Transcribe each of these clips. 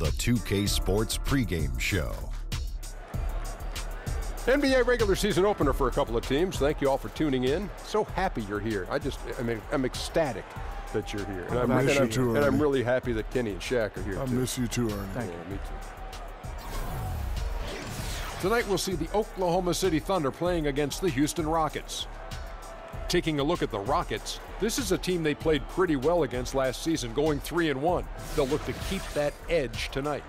the 2K Sports pregame show. NBA regular season opener for a couple of teams. Thank you all for tuning in. So happy you're here. I'm ecstatic that you're here. And I'm really happy that Kenny and Shaq are here, I too. miss you too, Ernie. Thank you. Me too. Tonight we'll see the Oklahoma City Thunder playing against the Houston Rockets. Taking a look at the Rockets, this is a team they played pretty well against last season, going 3-1. They'll look to keep that edge tonight.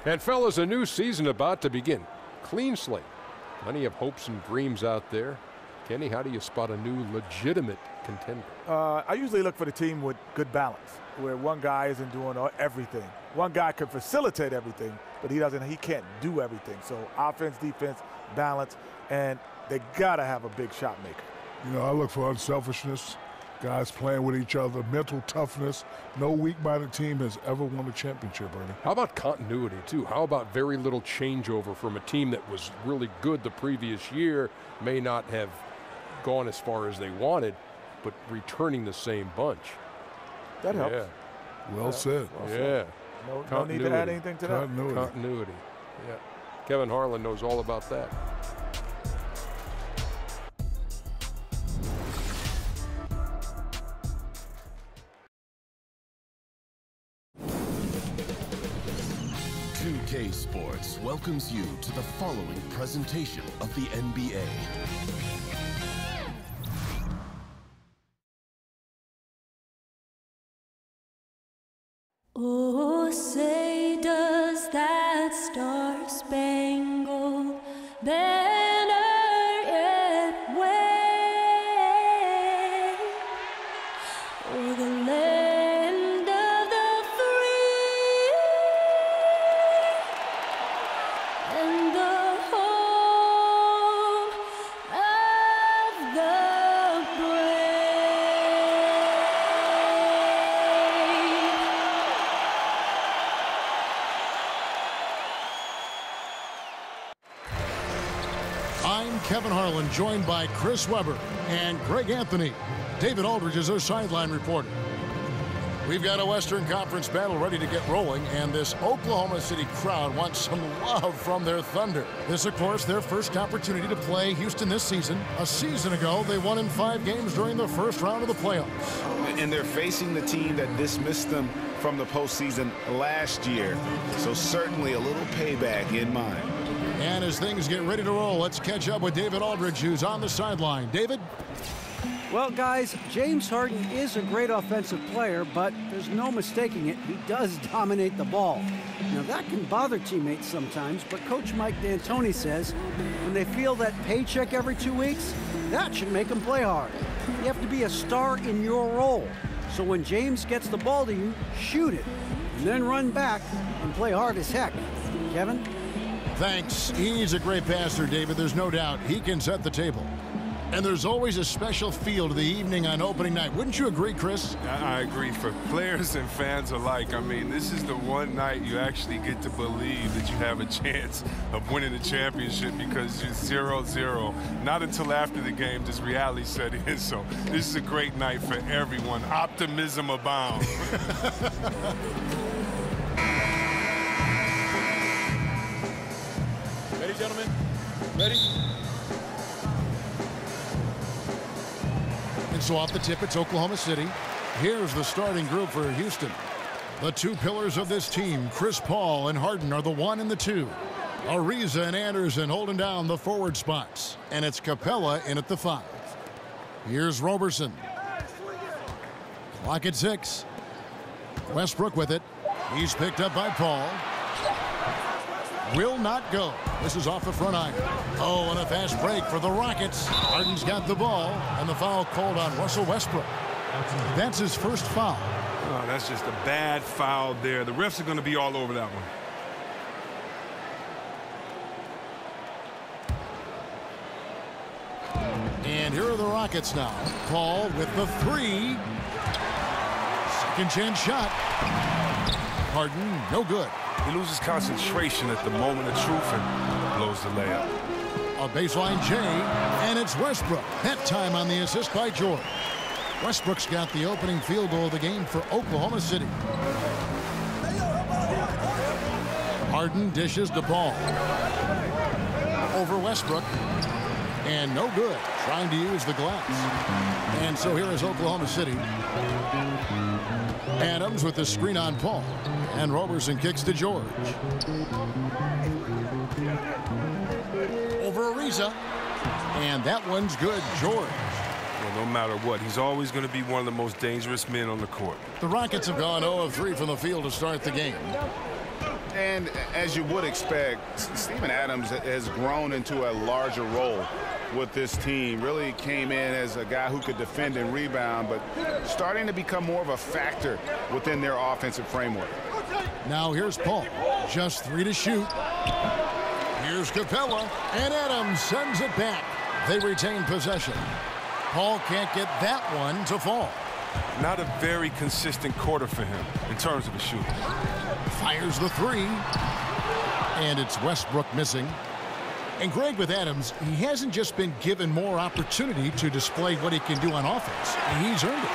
And fellas, a new season about to begin. Clean slate. Plenty of hopes and dreams out there. Kenny, how do you spot a new legitimate contender? I usually look for the team with good balance, where one guy isn't doing everything. One guy can facilitate everything, but he can't do everything. So offense, defense, balance, and they gotta have a big shot maker. You know, I look for unselfishness, guys playing with each other, mental toughness. No weak-minded team has ever won a championship, Ernie. How about continuity, too? How about very little changeover from a team that was really good the previous year, may not have gone as far as they wanted, but returning the same bunch? That helps. Yeah. Well said. Yeah. No need to add anything to that. Continuity. Yeah. Kevin Harlan knows all about that. K Sports welcomes you to the following presentation of the NBA. Oh, say does that star-spangled banner yet wave o'er the land of the free and the home of the I'm Kevin Harlan, joined by Chris Webber and Greg Anthony. David Aldridge is our sideline reporter. We've got a Western Conference battle ready to get rolling, and this Oklahoma City crowd wants some love from their Thunder. This, of course, their first opportunity to play Houston this season. A season ago, they won in 5 games during the first round of the playoffs. And they're facing the team that dismissed them from the postseason last year. So certainly a little payback in mind. And as things get ready to roll, let's catch up with David Aldridge, who's on the sideline. David? Well, guys, James Harden is a great offensive player, but there's no mistaking it. He does dominate the ball. Now, that can bother teammates sometimes, but Coach Mike D'Antoni says when they feel that paycheck every 2 weeks, that should make them play hard. You have to be a star in your role. So when James gets the ball to you, shoot it, and then run back and play hard as heck. Kevin? Thanks. He's a great passer, David. There's no doubt he can set the table. And there's always a special feel to the evening on opening night. Wouldn't you agree, Chris? I agree. For players and fans alike, I mean, this is the one night you actually get to believe that you have a chance of winning the championship because it's 0-0. Not until after the game does reality set in. So this is a great night for everyone. Optimism abounds. Ready, gentlemen? Ready? And so off the tip, it's Oklahoma City. Here's the starting group for Houston. The 2 pillars of this team, Chris Paul and Harden, are the 1 and the 2. Ariza and Anderson holding down the forward spots. And it's Capella in at the 5. Here's Roberson. Clock at 6. Westbrook with it. He's picked up by Paul. Will not go. This is off the front iron. Oh, and a fast break for the Rockets. Harden's got the ball, and the foul called on Russell Westbrook. That's his first foul. Oh, that's just a bad foul there. The refs are going to be all over that one. And here are the Rockets now. Paul with the 3. Second chance shot. Harden, no good. He loses concentration at the moment of truth and blows the layup. A baseline J, and it's Westbrook. That time on the assist by George. Westbrook's got the opening field goal of the game for Oklahoma City. Harden dishes to Paul. Over Westbrook. And no good. Trying to use the glass. And so here is Oklahoma City. Adams with the screen on Paul. And Roberson kicks to George. Over Ariza. And that one's good. George. Well, no matter what, he's always going to be one of the most dangerous men on the court. The Rockets have gone 0 of 3 from the field to start the game. And as you would expect, Steven Adams has grown into a larger role with this team. Really came in as a guy who could defend and rebound, but starting to become more of a factor within their offensive framework. Now here's Paul. Just 3 to shoot. Here's Capella, and Adams sends it back. They retain possession. Paul can't get that one to fall. Not a very consistent quarter for him in terms of the shooting. Fires the 3. And it's Westbrook missing. And Greg, with Adams, he hasn't just been given more opportunity to display what he can do on offense. He's earned it.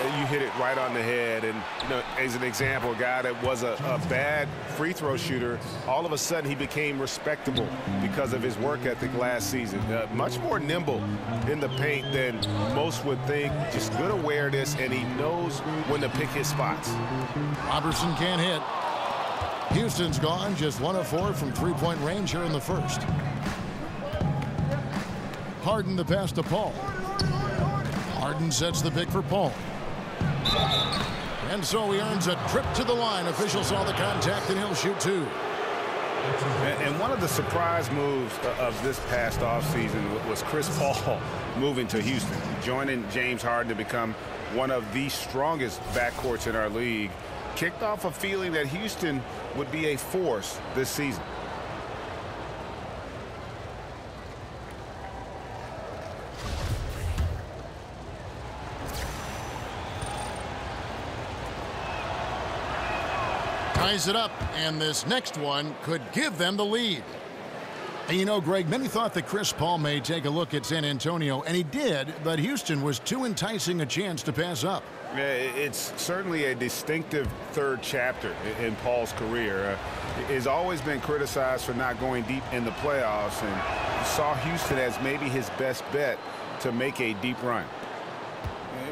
You hit it right on the head. And, you know, as an example, a guy that was a bad free throw shooter, all of a sudden he became respectable because of his work ethic last season. Much more nimble in the paint than most would think. Just good awareness, and he knows when to pick his spots. Roberson can't hit. Houston's gone just 1 of 4 from three-point range here in the first. Harden the pass to Paul. Harden sets the pick for Paul. And so he earns a trip to the line. Officials saw the contact, and he'll shoot 2. And one of the surprise moves of this past offseason was Chris Paul moving to Houston, joining James Harden to become one of the strongest backcourts in our league. Kicked off a feeling that Houston would be a force this season. Ties it up, and this next one could give them the lead. And you know, Greg, many thought that Chris Paul may take a look at San Antonio, and he did, but Houston was too enticing a chance to pass up. It's certainly a distinctive third chapter in Paul's career. He's always been criticized for not going deep in the playoffs, and saw Houston as maybe his best bet to make a deep run.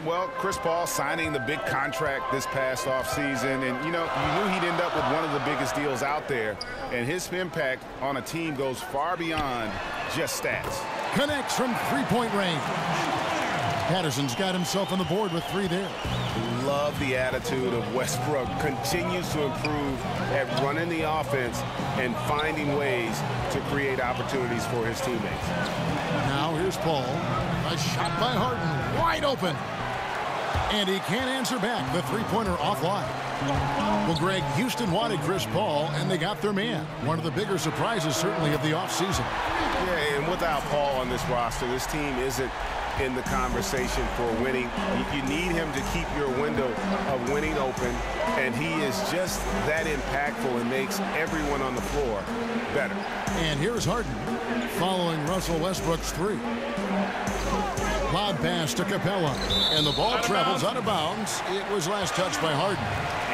Well, Chris Paul signing the big contract this past offseason, and, you know, you knew he'd end up with one of the biggest deals out there, and his impact on a team goes far beyond just stats. Connects from three-point range. Patterson's got himself on the board with 3 there. Love the attitude of Westbrook. Continues to improve at running the offense and finding ways to create opportunities for his teammates. Now here's Paul. A shot by Harden. Wide open. And he can't answer back. The three-pointer offline. Well, Greg, Houston wanted Chris Paul, and they got their man. One of the bigger surprises, certainly, of the offseason. Yeah, and without Paul on this roster, this team isn't in the conversation for winning. You need him to keep your window of winning open, and he is just that impactful and makes everyone on the floor better. And here's Harden following Russell Westbrook's 3. Lob pass to Capella, and the ball travels out of bounds. It was last touched by Harden.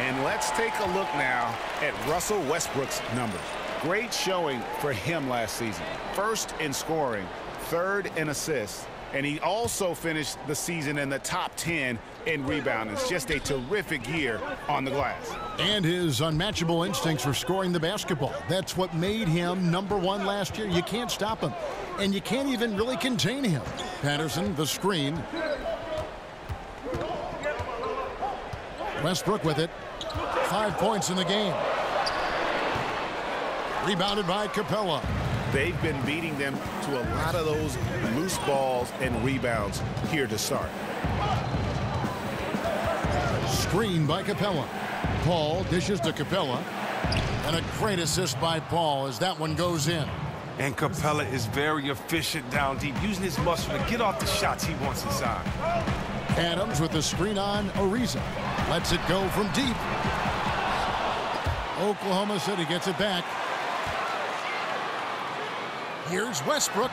And let's take a look now at Russell Westbrook's numbers. Great showing for him last season. First in scoring, third in assists, and he also finished the season in the top 10 in rebounding. It's just a terrific year on the glass. And his unmatchable instincts for scoring the basketball. That's what made him #1 last year. You can't stop him, and you can't even really contain him. Patterson, the screen. Westbrook with it. 5 points in the game. Rebounded by Capella. They've been beating them to a lot of those loose balls and rebounds here to start. Screen by Capella. Paul dishes to Capella. And a great assist by Paul as that one goes in. And Capella is very efficient down deep, using his muscle to get off the shots he wants inside. Adams with the screen on Ariza. Lets it go from deep. Oklahoma City gets it back. Here's Westbrook.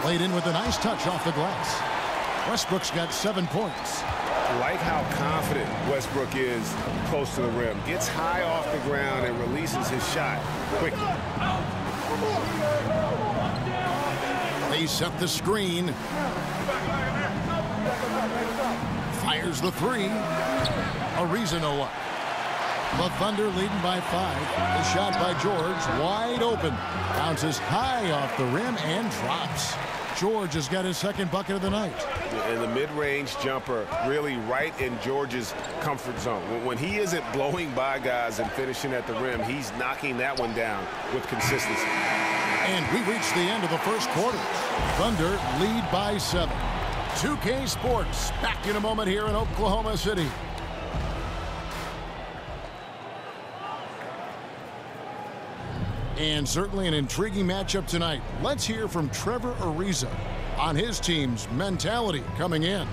Played in with a nice touch off the glass. Westbrook's got 7 points. like how confident Westbrook is close to the rim. Gets high off the ground and releases his shot quickly. They set the screen. Fires the three. Ariza no up. The Thunder leading by 5. The shot by George, wide open. Bounces high off the rim and drops. George has got his second bucket of the night. And the mid-range jumper really right in George's comfort zone. When he isn't blowing by guys and finishing at the rim, he's knocking that one down with consistency. And we reach the end of the first quarter. Thunder lead by 7. 2K Sports back in a moment here in Oklahoma City. And certainly an intriguing matchup tonight. Let's hear from Trevor Ariza on his team's mentality coming in.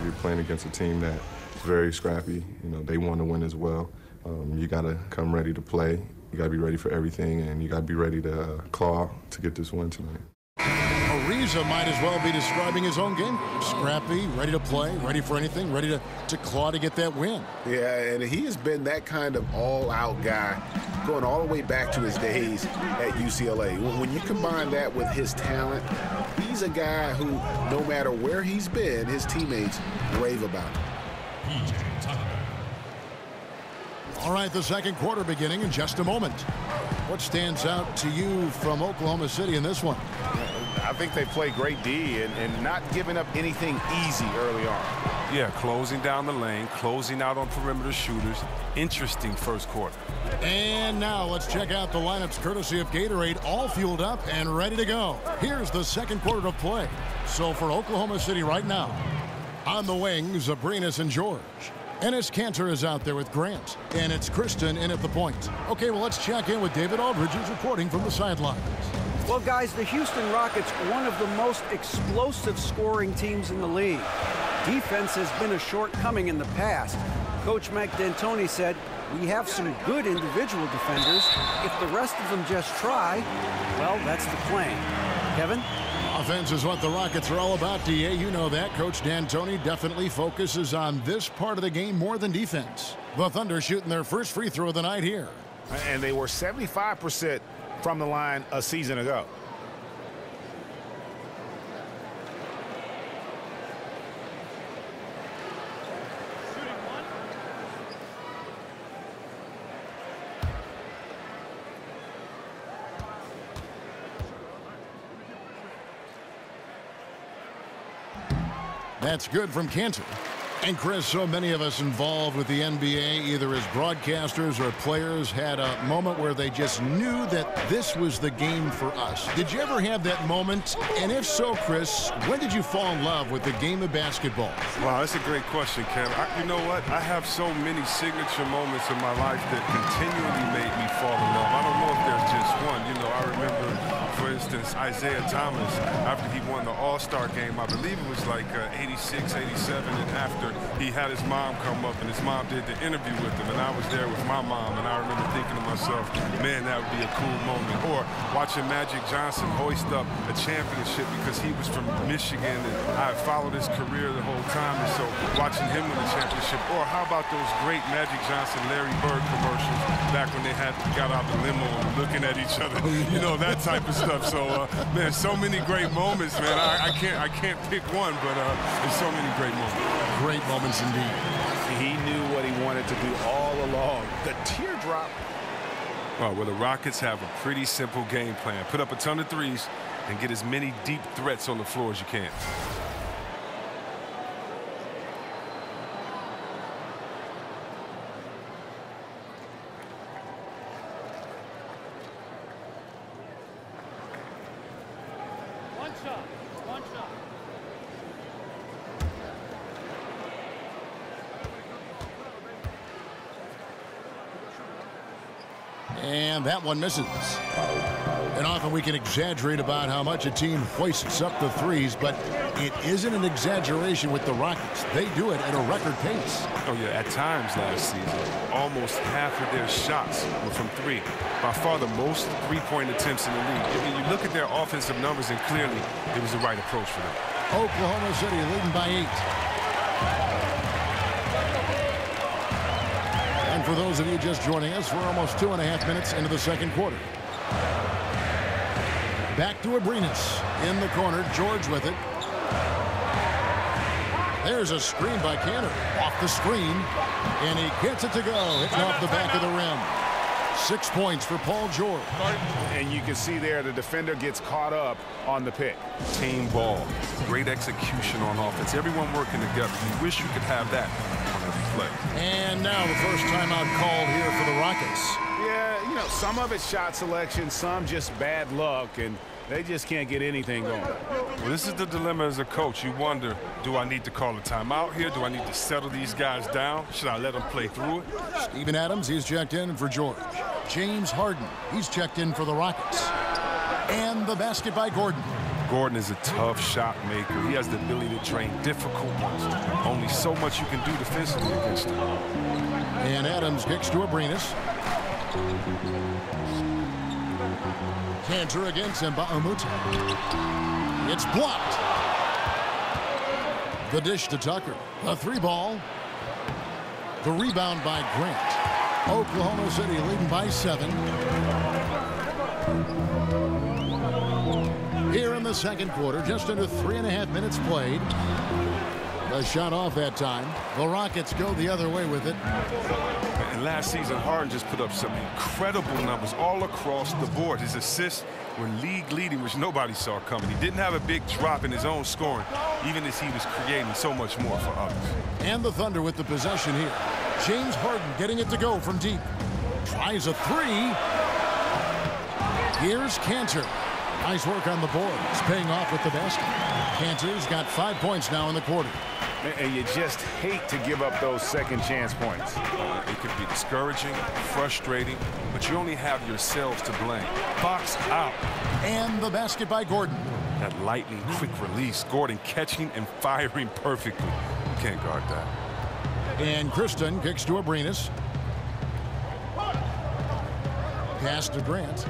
You're playing against a team that's very scrappy. You know, they want to win as well. You got to come ready to play. You got to be ready for everything, and you got to be ready to claw to get this win tonight. Ariza might as well be describing his own game. Scrappy, ready to play, ready for anything, ready to claw to get that win. Yeah, and he has been that kind of all-out guy going all the way back to his days at UCLA. When you combine that with his talent, he's a guy who, no matter where he's been, his teammates rave about him. All right, the second quarter beginning in just a moment. What stands out to you from Oklahoma City in this one? I think they play great D and not giving up anything easy early on. Yeah, closing down the lane, closing out on perimeter shooters. Interesting first quarter. And now let's check out the lineups courtesy of Gatorade, all fueled up and ready to go. Here's the second quarter of play. So for Oklahoma City right now, on the wings, Abrinas and George. Enes Kanter is out there with Grant, and it's Kristen in at the point. Okay, well, let's check in with David Aldridge, who's reporting from the sidelines. Well, guys, the Houston Rockets, one of the most explosive scoring teams in the league. Defense has been a shortcoming in the past. Coach Mike D'Antoni said, we have some good individual defenders. If the rest of them just try, well, that's the plan. Kevin? Offense is what the Rockets are all about, D.A. You know that. Coach D'Antoni definitely focuses on this part of the game more than defense. The Thunder shooting their first free throw of the night here. And they were 75% from the line a season ago. That's good from Kanter. And Chris, so many of us involved with the NBA, either as broadcasters or players, had a moment where they just knew that this was the game for us. Did you ever have that moment? And if so, Chris, when did you fall in love with the game of basketball? Wow, that's a great question, Kev. You know what? I have so many signature moments in my life that continually made me fall in love. I don't know if there's just one. You know, I remember, for instance, Isaiah Thomas, after he won the All-Star game, I believe it was like 86, 87, and after he had his mom come up and his mom did the interview with him, and I was there with my mom, and I remember thinking to myself, man, that would be a cool moment. Or watching Magic Johnson hoist up a championship because he was from Michigan, and I followed his career the whole time, and so watching him win the championship. Or how about those great Magic Johnson, Larry Bird commercials back when they got out the limo and looking at each other, you know, that type of stuff. So, man, so many great moments, man. I can't pick one, but there's so many great moments. Great moments indeed. He knew what he wanted to do all along. The teardrop. Well, the Rockets have a pretty simple game plan. Put up a ton of threes and get as many deep threats on the floor as you can. And that one misses. And often we can exaggerate about how much a team hoists up the threes, but it isn't an exaggeration with the Rockets. They do it at a record pace. Oh, yeah, at times last season, almost half of their shots were from three. By far the most three-point attempts in the league. I mean, you look at their offensive numbers, and clearly it was the right approach for them. Oklahoma City leading by 8. And for those of you just joining us, we're almost 2.5 minutes into the second quarter. Back to Abrinas. In the corner, George with it. There's a screen by Cantor. Off the screen. And he gets it to go. Hitting off the back of the rim. 6 points for Paul George. And you can see there the defender gets caught up on the pick. Team ball. Great execution on offense. Everyone working together. You wish you could have that on every play. And now the first timeout called here for the Rockets. Yeah, you know, some of it's shot selection, some just bad luck, and they just can't get anything going. Well, this is the dilemma as a coach. You wonder, do I need to call a timeout here? Do I need to settle these guys down? Should I let them play through it? Steven Adams, he's checked in for George. James Harden, he's checked in for the Rockets. And the basket by Gordon. Gordon is a tough shot maker. He has the ability to drain difficult ones. Only so much you can do defensively against him. And Adams kicks to Abrinas. Cantor against Mba'amoute. It's blocked. The dish to Tucker. A 3-ball. The rebound by Grant. Oklahoma City leading by 7. Here in the second quarter, just under 3.5 minutes played. The shot off that time. The Rockets go the other way with it. And last season, Harden just put up some incredible numbers all across the board. His assists were league leading, which nobody saw coming. He didn't have a big drop in his own scoring, even as he was creating so much more for others. And the Thunder with the possession here. James Harden getting it to go from deep. Tries a 3. Here's Cantor. Nice work on the board. It's paying off with the basket. Cantor's got 5 points now in the quarter. And you just hate to give up those second chance points. It could be discouraging, frustrating, but you only have yourselves to blame. Box out. And the basket by Gordon. That lightning quick release. Gordon catching and firing perfectly. You can't guard that. And Kristen kicks to Abrinas. Pass to Grant.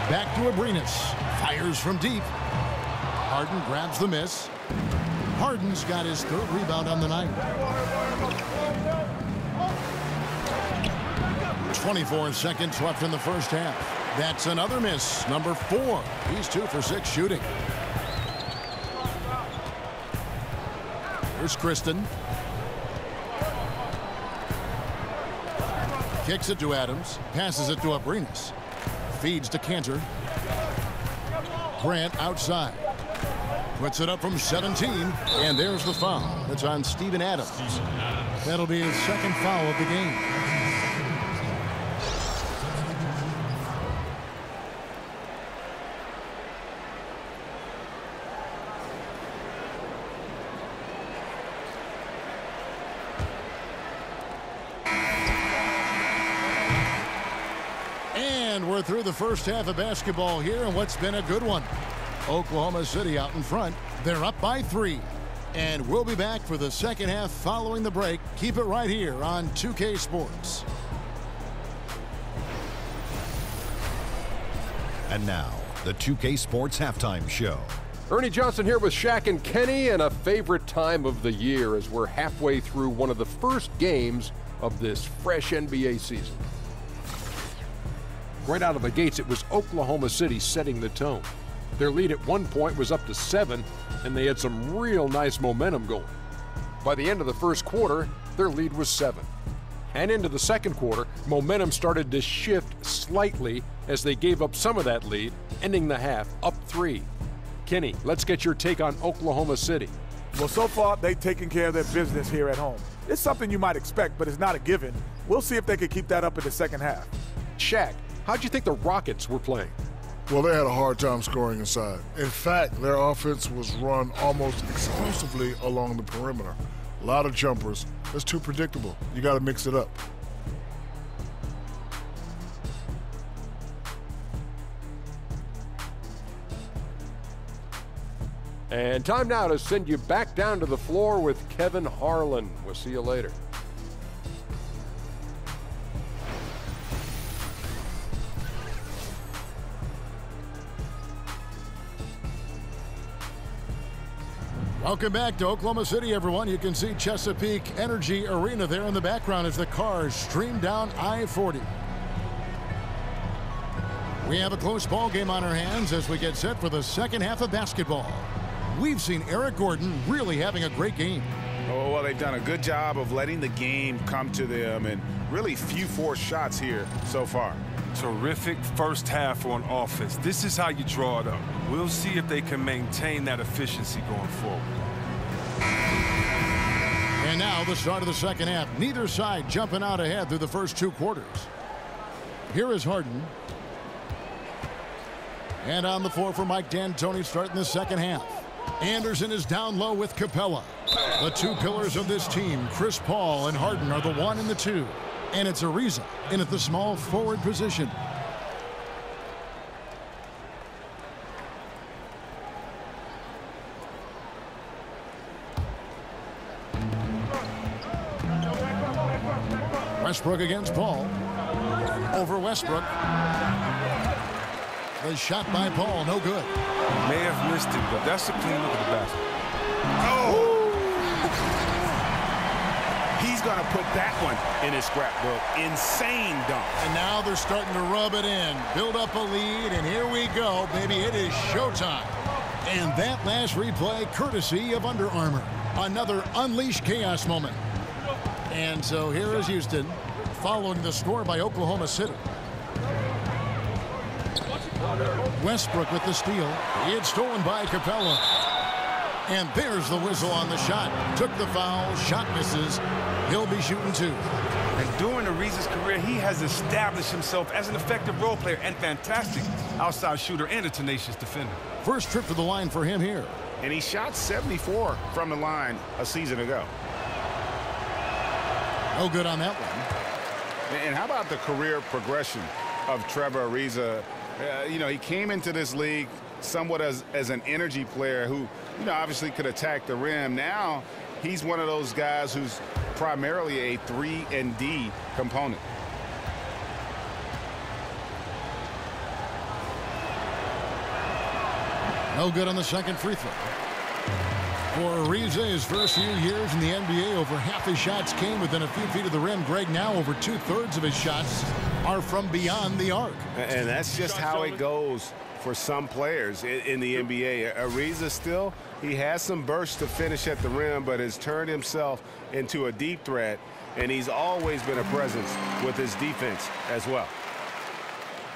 Back to Abrinas. Fires from deep. Harden grabs the miss. Harden's got his 3rd rebound on the night. 24 seconds left in the first half. That's another miss. Number 4. He's 2 for 6 shooting. Here's Kristen. Kicks it to Adams. Passes it to Abrinas. Feeds to Cantor. Grant outside. Puts it up from 17. And there's the foul. It's on Steven Adams. That'll be his 2nd foul of the game. And we're through the first half of basketball here, and what's been a good one. Oklahoma City out in front. They're up by 3. And we'll be back for the second half following the break. Keep it right here on 2K Sports. And now, the 2K Sports Halftime Show. Ernie Johnson here with Shaq and Kenny, and a favorite time of the year as we're halfway through one of the first games of this fresh NBA season. Right out of the gates, it was Oklahoma City setting the tone. Their lead at one point was up to 7, and they had some real nice momentum going. By the end of the first quarter, their lead was 7. And into the second quarter, momentum started to shift slightly as they gave up some of that lead, ending the half up 3. Kenny, let's get your take on Oklahoma City. Well, so far, they've taken care of their business here at home. It's something you might expect, but it's not a given. We'll see if they can keep that up in the second half. Shaq, how'd you think the Rockets were playing? Well, they had a hard time scoring inside. In fact, their offense was run almost exclusively along the perimeter. A lot of jumpers. That's too predictable. You got to mix it up. And time now to send you back down to the floor with Kevin Harlan. We'll see you later. Welcome back to Oklahoma City, everyone. You can see Chesapeake Energy Arena there in the background as the cars stream down I-40. We have a close ball game on our hands as we get set for the second half of basketball. We've seen Eric Gordon really having a great game. Oh, well, they've done a good job of letting the game come to them, and really few forced shots here so far. Terrific first half on offense. This is how you draw it up. We'll see if they can maintain that efficiency going forward. And now the start of the second half. Neither side jumping out ahead through the first 2 quarters. Here is Harden. And on the floor for Mike D'Antoni starting the second half. Anderson is down low with Capella. The 2 pillars of this team, Chris Paul and Harden, are the 1 and the 2. And it's Ariza in at the small forward position. Westbrook against Paul. Over Westbrook. The shot by Paul, no good. May have missed it, but that's a clean look at the basket. Oh! He's going to put that one in his scrapbook. Insane dunk. And now they're starting to rub it in, build up a lead, and here we go, baby. It is showtime. And that last replay, courtesy of Under Armour. Another Unleash Chaos moment. And so here is Houston, following the score by Oklahoma City. Westbrook with the steal. It's stolen by Capella. And there's the whistle on the shot. Took the foul. Shot misses. He'll be shooting 2. And during Ariza's career, he has established himself as an effective role player and fantastic outside shooter and a tenacious defender. First trip to the line for him here. And he shot 74 from the line a season ago. No good on that one. And how about the career progression of Trevor Ariza? You know, he came into this league somewhat as an energy player who, you know, obviously could attack the rim. Now he's one of those guys who's primarily a 3-and-D component. No good on the second free throw. For Ariza, his first few years in the NBA, over half his shots came within a few feet of the rim. Greg, now over 2/3 of his shots are from beyond the arc. And that's just how it goes for some players in the NBA. Ariza still, he has some bursts to finish at the rim, but has turned himself into a deep threat, and he's always been a presence with his defense as well.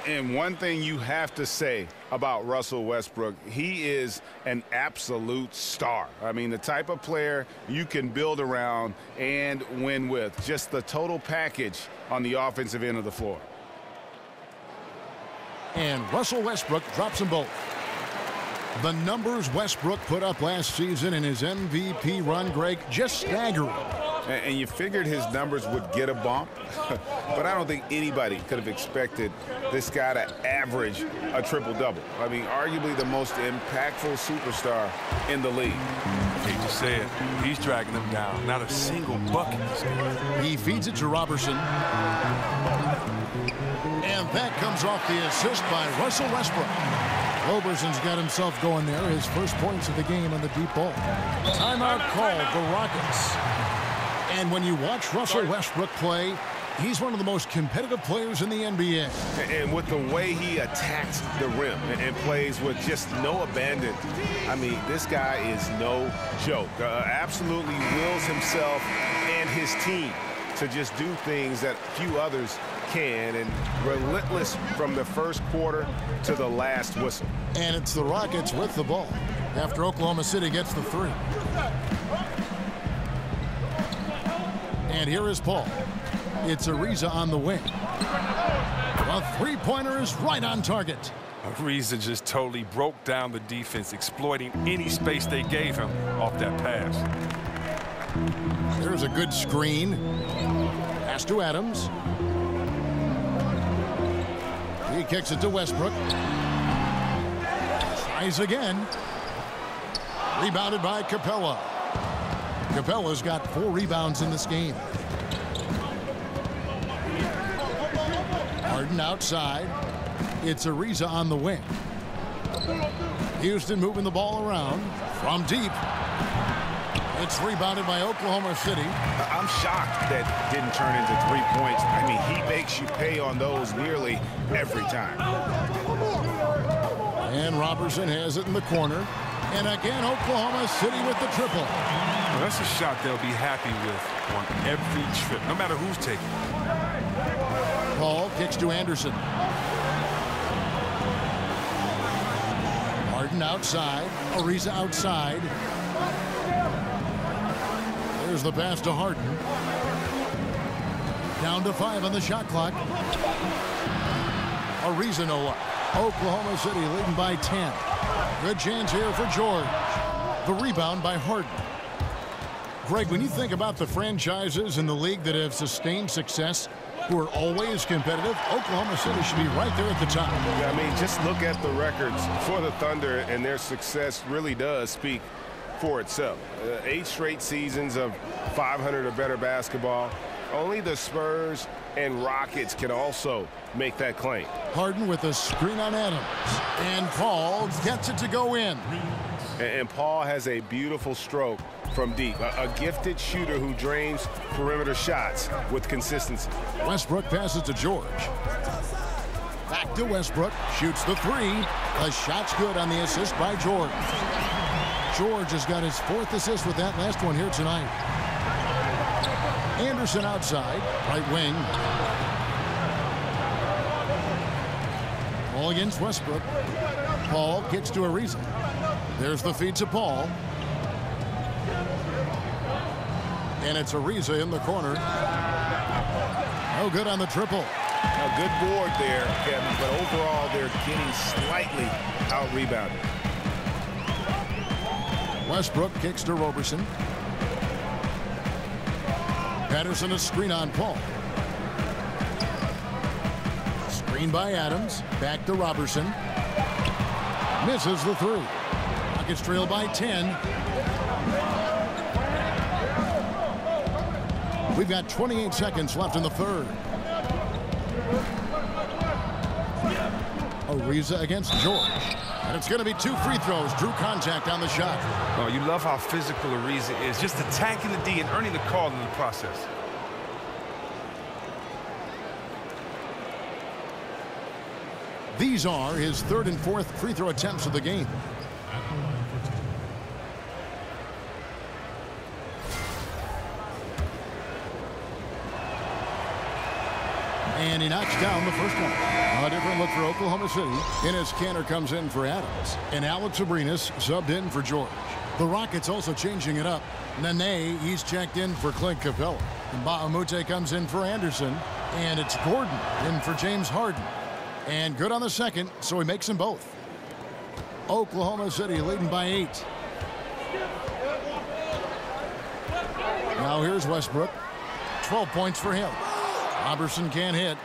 And one thing you have to say about Russell Westbrook, he is an absolute star. I mean, the type of player you can build around and win with. Just the total package on the offensive end of the floor. And Russell Westbrook drops them both. The numbers Westbrook put up last season in his MVP run, Greg, just staggering. And you figured his numbers would get a bump, but I don't think anybody could have expected this guy to average a triple-double. I mean, arguably the most impactful superstar in the league. I hate to say it, he's dragging them down. Not a single bucket. He feeds it to Robertson. And that comes off the assist by Russell Westbrook. Roberson's got himself going there, his first points of the game on the deep ball. Timeout called, the Rockets. And when you watch Russell Westbrook play, he's one of the most competitive players in the NBA. And with the way he attacks the rim and plays with just no abandon, I mean, this guy is no joke. Absolutely wills himself and his team to just do things that few others can, and relentless from the first quarter to the last whistle. And it's the Rockets with the ball after Oklahoma City gets the 3. And here is Paul. It's Ariza on the wing. A three-pointer is right on target. Ariza just totally broke down the defense, exploiting any space they gave him off that pass. There's a good screen. Pass to Adams. He kicks it to Westbrook. Tries again. Rebounded by Capella. Capella's got 4 rebounds in this game. Harden outside. It's Ariza on the wing. Houston moving the ball around from deep. It's rebounded by Oklahoma City. I'm shocked that didn't turn into 3 points. I mean, he makes you pay on those nearly every time. And Robertson has it in the corner. And again, Oklahoma City with the triple. Well, that's a shot they'll be happy with on every trip, no matter who's taking it. Paul kicks to Anderson. Harden outside. Ariza outside. There's the pass to Harden. Down to 5 on the shot clock. Ariza no luck. Oklahoma City leading by 10. Good chance here for George. The rebound by Harden. Greg, when you think about the franchises in the league that have sustained success, who are always competitive, Oklahoma City should be right there at the top. Yeah, I mean, just look at the records for the Thunder, and their success really does speak for itself. 8 straight seasons of 500 or better basketball. Only the Spurs and Rockets can also make that claim. Harden with a screen on Adams. And Paul gets it to go in. And Paul has a beautiful stroke from deep. A gifted shooter who drains perimeter shots with consistency. Westbrook passes to George. Back to Westbrook. Shoots the 3. The shot's good on the assist by George. George has got his 4th assist with that last one here tonight. Anderson outside, right wing. Ball against Westbrook. Paul gets to Ariza. There's the feed to Paul. And it's Ariza in the corner. No good on the triple. A good board there, Kevin, but overall they're getting slightly out-rebounded. Westbrook kicks to Roberson. Patterson a screen on Paul. Screen by Adams. Back to Robertson. Misses the 3. Rockets trail by 10. We've got 28 seconds left in the third. Ariza against George. And it's going to be 2 free throws. Drew contact on the shot. Oh, you love how physical Ariza is. Just attacking the D and earning the call in the process. These are his 3rd and 4th free throw attempts of the game. And he knocks down the first one. A different look for Oklahoma City. Enes Kanter comes in for Adams. And Alex Abrinas subbed in for George. The Rockets also changing it up. Nene, he's checked in for Clint Capella. And Bahamute comes in for Anderson. And it's Gordon in for James Harden. And good on the second, so he makes them both. Oklahoma City leading by 8. Now here's Westbrook. 12 points for him. Robertson can't hit.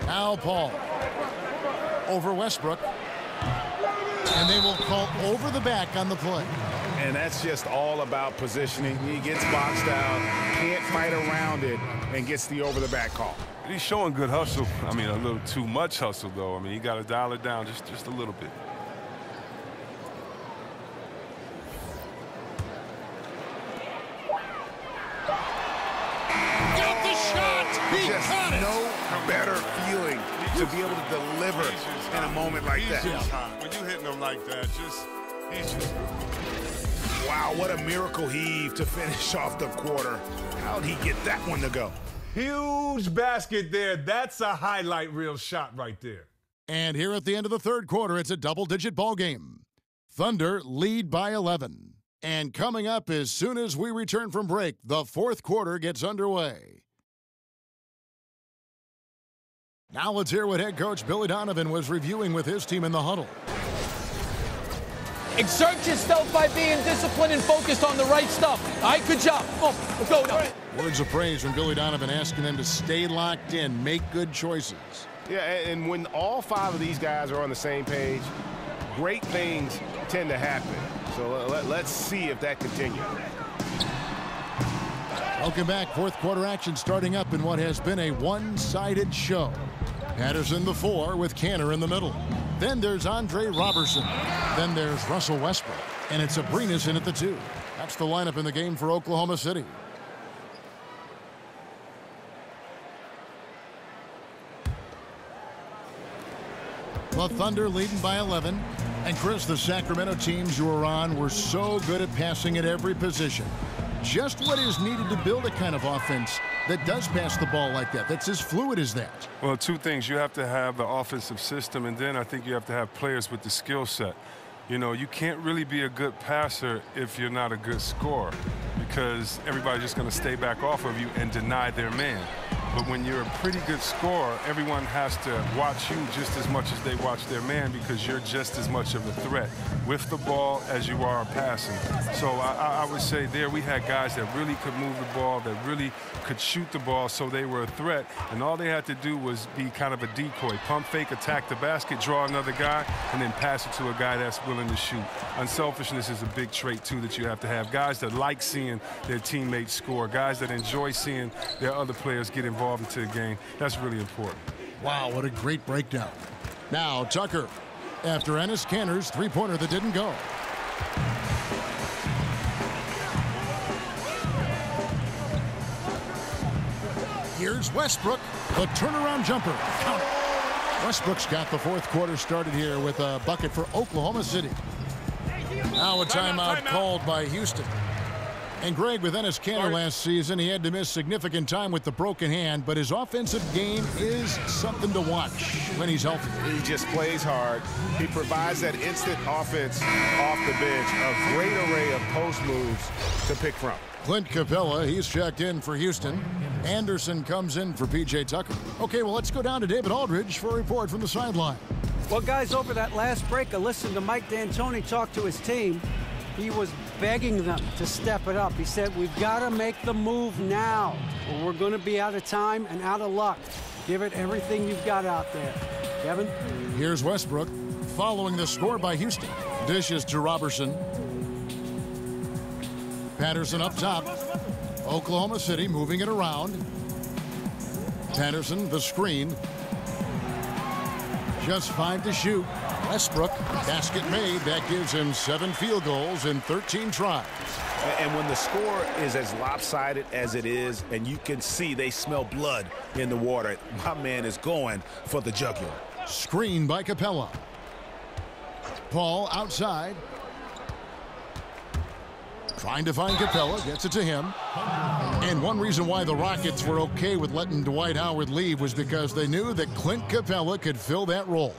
Now Paul. Over Westbrook. And they will call over the back on the play. And that's just all about positioning. He gets boxed out, can't fight around it, and gets the over-the-back call. He's showing good hustle. I mean, a little too much hustle, though. I mean, you got to dial it down just a little bit. Got the shot! He Just got it! no better feeling to be able to deliver in a moment like that. When you hitting him like that, he's just... Wow, what a miracle heave to finish off the quarter. How'd he get that one to go? Huge basket there. That's a highlight reel shot right there. And here at the end of the third quarter, it's a double-digit ball game. Thunder lead by 11. And coming up as soon as we return from break, the fourth quarter gets underway. Now let's hear what head coach Billy Donovan was reviewing with his team in the huddle. Exert yourself by being disciplined and focused on the right stuff. All right, good job. Oh, let's go. Right. Words of praise from Billy Donovan asking them to stay locked in, make good choices. Yeah, and when all 5 of these guys are on the same page, great things tend to happen. So let's see if that continues. Welcome back. Fourth quarter action starting up in what has been a one-sided show. Patterson the 4 with Canner in the middle. Then there's Andre Robertson. Then there's Russell Westbrook. And it's Abrines in at the 2. That's the lineup in the game for Oklahoma City. The Thunder leading by 11. And Chris, the Sacramento teams you were on were so good at passing at every position. Just what is needed to build a kind of offense that does pass the ball like that, that's as fluid as that? Well, two things. You have to have the offensive system, and then I think you have to have players with the skill set. You know, you can't really be a good passer if you're not a good scorer, because everybody's just going to stay back off of you and deny their man. But when you're a pretty good scorer, everyone has to watch you just as much as they watch their man, because you're just as much of a threat with the ball as you are passing. So I would say there we had guys that really could move the ball, that really could shoot the ball, so they were a threat. And all they had to do was be kind of a decoy. Pump fake, attack the basket, draw another guy, and then pass it to a guy that's willing to shoot. Unselfishness is a big trait, too, that you have to have. Guys that like seeing their teammates score, guys that enjoy seeing their other players get involved into the game. That's really important. Wow, what a great breakdown. Now Tucker, after Enes Kanter's three-pointer that didn't go. Here's Westbrook, the turnaround jumper. Count it. Westbrook's got the fourth quarter started here with a bucket for Oklahoma City. Now a timeout called by Houston. And Greg, with Enes Kanter last season, he had to miss significant time with the broken hand, but his offensive game is something to watch when he's healthy. He just plays hard. He provides that instant offense off the bench, a great array of post moves to pick from. Clint Capella, he's checked in for Houston. Anderson comes in for P.J. Tucker. Okay, well, let's go down to David Aldridge for a report from the sideline. Well, guys, over that last break, I listened to Mike D'Antoni talk to his team. He was begging them to step it up. He said, we've got to make the move now, or we're going to be out of time and out of luck. Give it everything you've got out there. Kevin? Here's Westbrook following the score by Houston. Dishes to Robertson. Patterson up top. Oklahoma City moving it around. Patterson, the screen. Just 5 to shoot. Westbrook, basket made. That gives him 7 field goals in 13 tries. And when the score is as lopsided as it is, and you can see they smell blood in the water, my man is going for the jugular. Screen by Capella. Paul outside. Trying to find Capella, gets it to him. And one reason why the Rockets were okay with letting Dwight Howard leave was because they knew that Clint Capella could fill that role.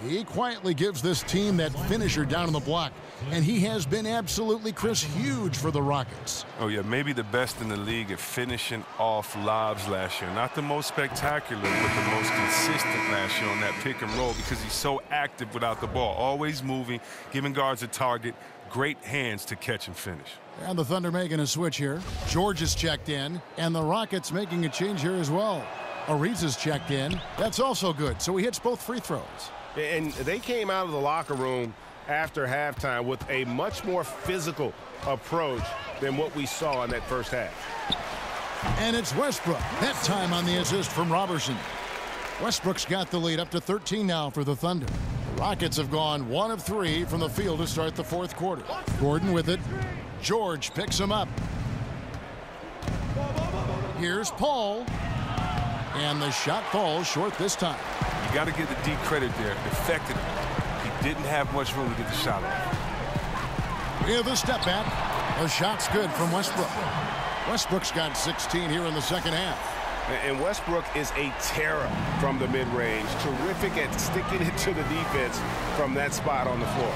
He quietly gives this team that finisher down on the block, and he has been absolutely, Chris, huge for the Rockets. Oh, yeah, maybe the best in the league at finishing off lobs last year. Not the most spectacular, but the most consistent last year on that pick and roll, because he's so active without the ball, always moving, giving guards a target, great hands to catch and finish. And the Thunder making a switch here. George is checked in, and the Rockets making a change here as well. Ariza's checked in. That's also good, so he hits both free throws. And they came out of the locker room after halftime with a much more physical approach than what we saw in that first half. And it's Westbrook, that time on the assist from Robertson. Westbrook's got the lead up to 13 now for the Thunder. The Rockets have gone 1 of 3 from the field to start the fourth quarter. Gordon with it. George picks him up. Here's Paul. And the shot falls short this time. You got to give the D credit there. It affected him. He didn't have much room to get the shot off. We have a step back. The shot's good from Westbrook. Westbrook's got 16 here in the second half. And Westbrook is a terror from the mid-range. Terrific at sticking it to the defense from that spot on the floor.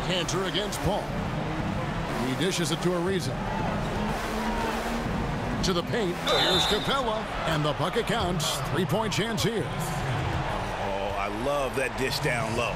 Kanter against Paul. He dishes it to Ariza. To the paint. Here's Capella. And the bucket counts. 3-point chance here. Oh, I love that dish down low.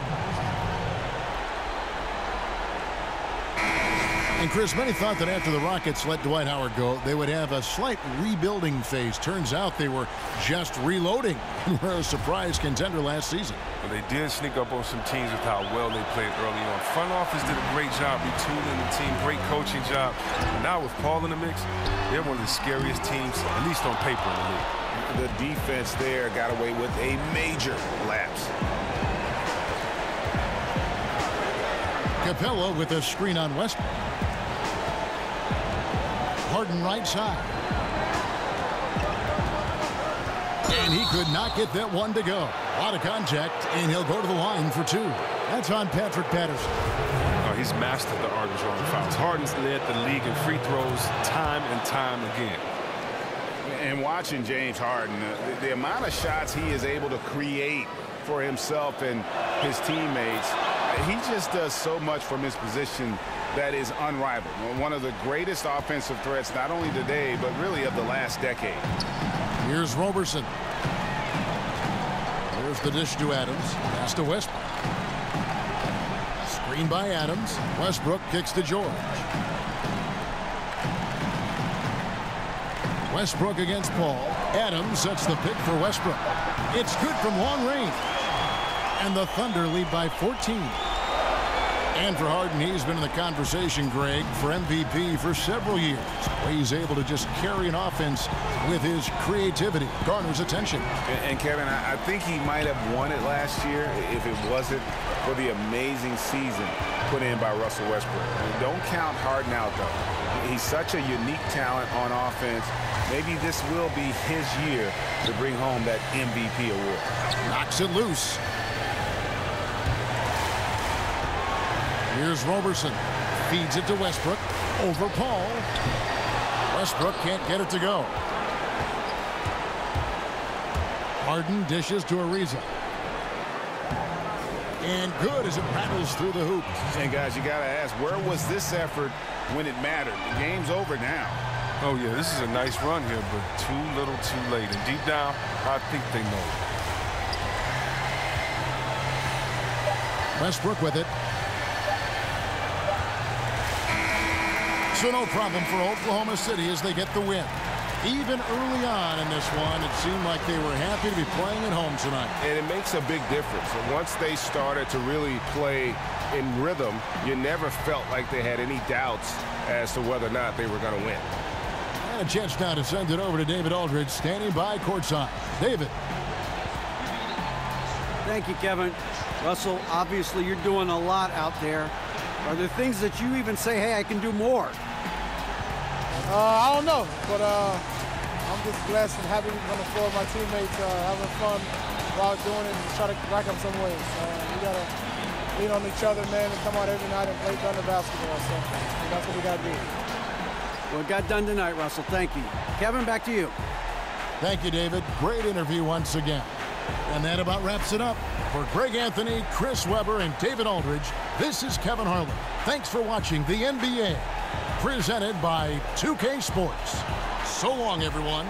And Chris, many thought that after the Rockets let Dwight Howard go, they would have a slight rebuilding phase. Turns out they were just reloading and were a surprise contender last season. Well, they did sneak up on some teams with how well they played early on. Front office did a great job retooling the team, great coaching job. And now with Paul in the mix, they're one of the scariest teams, at least on paper, in the league. The defense there got away with a major lapse. Capella with a screen on Westbrook. Harden right side. And he could not get that one to go. A lot of contact, and he'll go to the line for two. That's on Patrick Patterson. Oh, he's mastered the art of drawing fouls. Harden's led the league in free throws time and time again. And watching James Harden, the amount of shots he is able to create for himself and his teammates, he just does so much from his position that is unrivaled. One of the greatest offensive threats, not only today, but really of the last decade. Here's Roberson. Here's the dish to Adams. Pass to Westbrook. Screen by Adams. Westbrook kicks to George. Westbrook against Paul. Adams sets the pick for Westbrook. It's good from long range. And the Thunder lead by 14. And for Harden, he's been in the conversation, Greg, for MVP for several years. Where he's able to just carry an offense with his creativity, garners attention. And Kevin, I think he might have won it last year if it wasn't for the amazing season put in by Russell Westbrook. Don't count Harden out, though. He's such a unique talent on offense. Maybe this will be his year to bring home that MVP award. Knocks it loose. Here's Roberson. Feeds it to Westbrook. Over Paul. Westbrook can't get it to go. Harden dishes to Ariza. And good as it rattles through the hoop. And guys, you got to ask, where was this effort when it mattered? The game's over now. Oh, yeah, this is a nice run here, but too little too late. And deep down, I think they know it. Westbrook with it. So no problem for Oklahoma City as they get the win. Even early on in this one, it seemed like they were happy to be playing at home tonight. And it makes a big difference. And once they started to really play in rhythm, you never felt like they had any doubts as to whether or not they were going to win. And a chance now to send it over to David Aldridge, standing by courtside. David. Thank you, Kevin. Russell, obviously you're doing a lot out there. Are there things that you even say, hey, I can do more? I don't know, but I'm just blessed and happy on the floor with my teammates, having fun while doing it and try to rack up some wins. We got to lean on each other, man, and come out every night and play Thunder basketball. So that's what we got to do. Well, it got done tonight, Russell. Thank you. Kevin, back to you. Thank you, David. Great interview once again. And that about wraps it up. For Greg Anthony, Chris Webber, and David Aldridge, this is Kevin Harlan. Thanks for watching the NBA, presented by 2K Sports. So long, everyone.